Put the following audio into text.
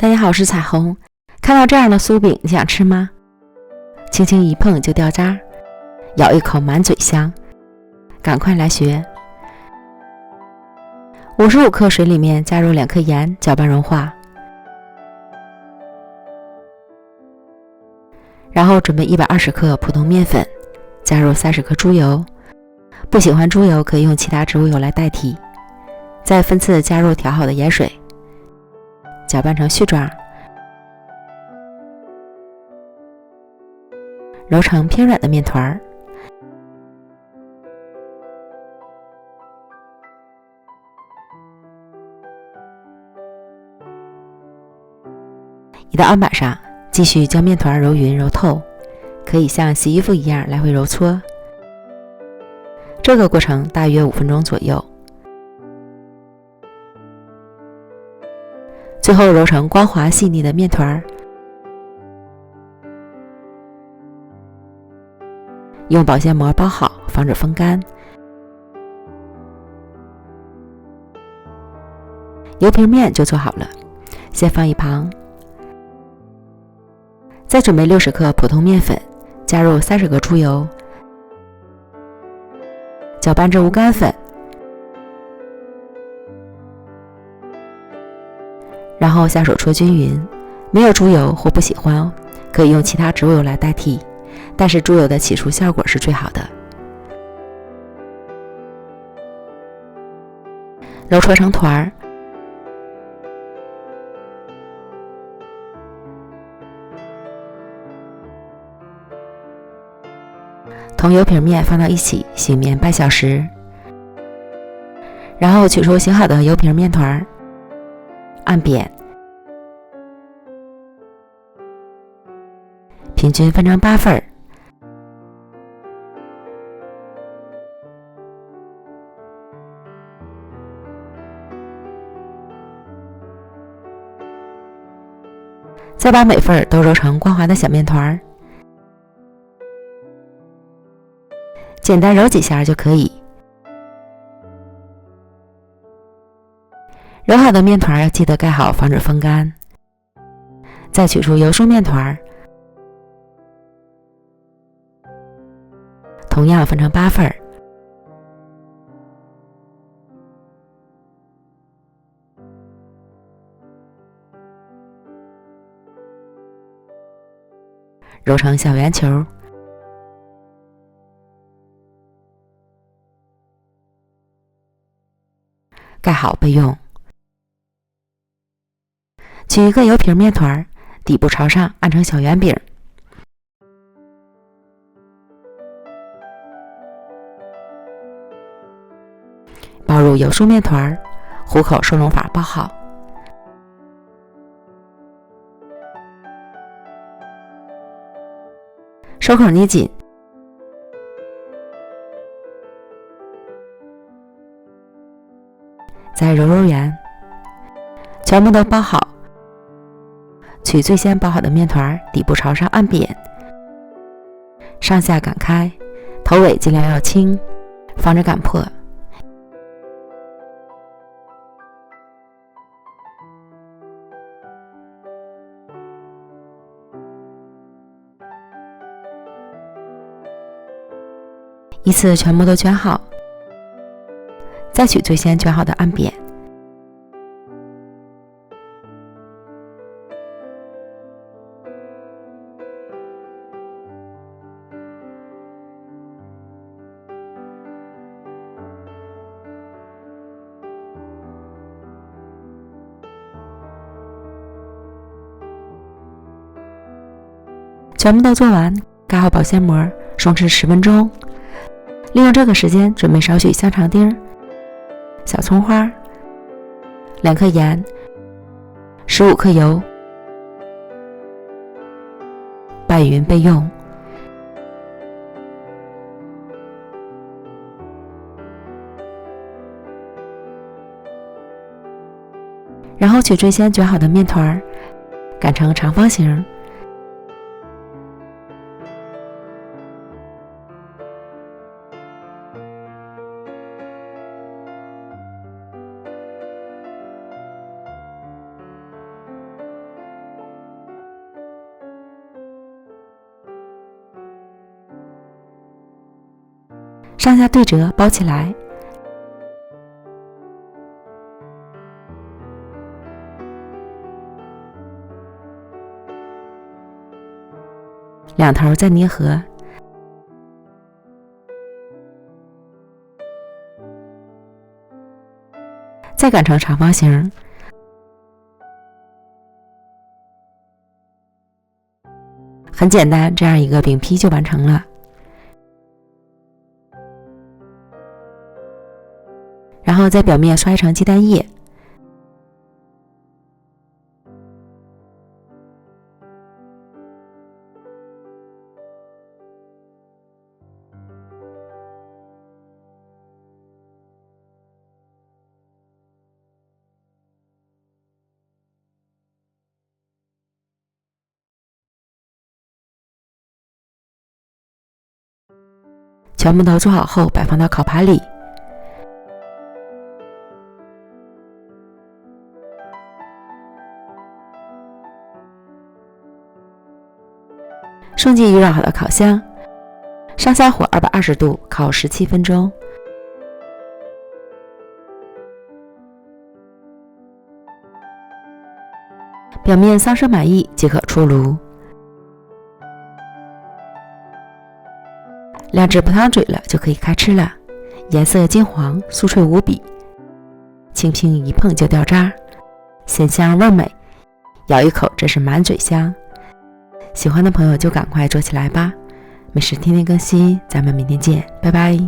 大家好，我是彩虹。看到这样的酥饼，你想吃吗？轻轻一碰就掉渣，咬一口满嘴香，赶快来学。55克水里面加入2克盐，搅拌融化。然后准备120克普通面粉，加入30克猪油，不喜欢猪油可以用其他植物油来代替。再分次加入调好的盐水，搅拌成絮状，揉成偏软的面团。移到案板上，继续将面团揉匀揉透，可以像洗衣服一样来回揉搓。这个过程大约5分钟左右。最后揉成光滑细腻的面团，用保鲜膜包好，防止风干。油平面就做好了，先放一旁。再准备60克普通面粉，加入30克猪油，搅拌至无干粉，然后下手搓均匀。没有猪油或不喜欢，可以用其他植物油来代替，但是猪油的起酥效果是最好的。揉搓成团儿，同油平面放到一起醒面半小时，然后取出醒好的油平面团，按扁，平均分成8份，再把每份都揉成光滑的小面团，简单揉几下就可以。揉好的面团要记得盖好，防止风干。再取出油酥面团，同样分成8份，揉成小圆球，盖好备用。取一个油平面团，底部朝上按成小圆饼，包入油酥面团，虎口收拢法包好。收口捏紧，再揉揉圆，全部都包好。取最先包好的面团，底部朝上按扁，上下擀开，头尾尽量要轻，防止擀破。依次全部都卷好，再取最先卷好的按扁。全部都做完，盖好保鲜膜，松弛10分钟。利用这个时间准备少许香肠丁、小葱花、2克盐、15克油，拌匀备用。然后取最先卷好的面团，擀成长方形，上下对折包起来，两头再捏合，再擀成长方形。很简单，这样一个饼坯就完成了。然后在表面刷一层鸡蛋液，全部都做好后摆放到烤盘里。送进预热好的烤箱，上下火220度烤17分钟。表面上色满意即可出炉。2只葡萄嘴了就可以开吃了，颜色金黄，酥脆无比，轻轻一碰就掉渣，鲜香味美，咬一口真是满嘴香。喜欢的朋友就赶快做起来吧！美食天天更新，咱们明天见，拜拜。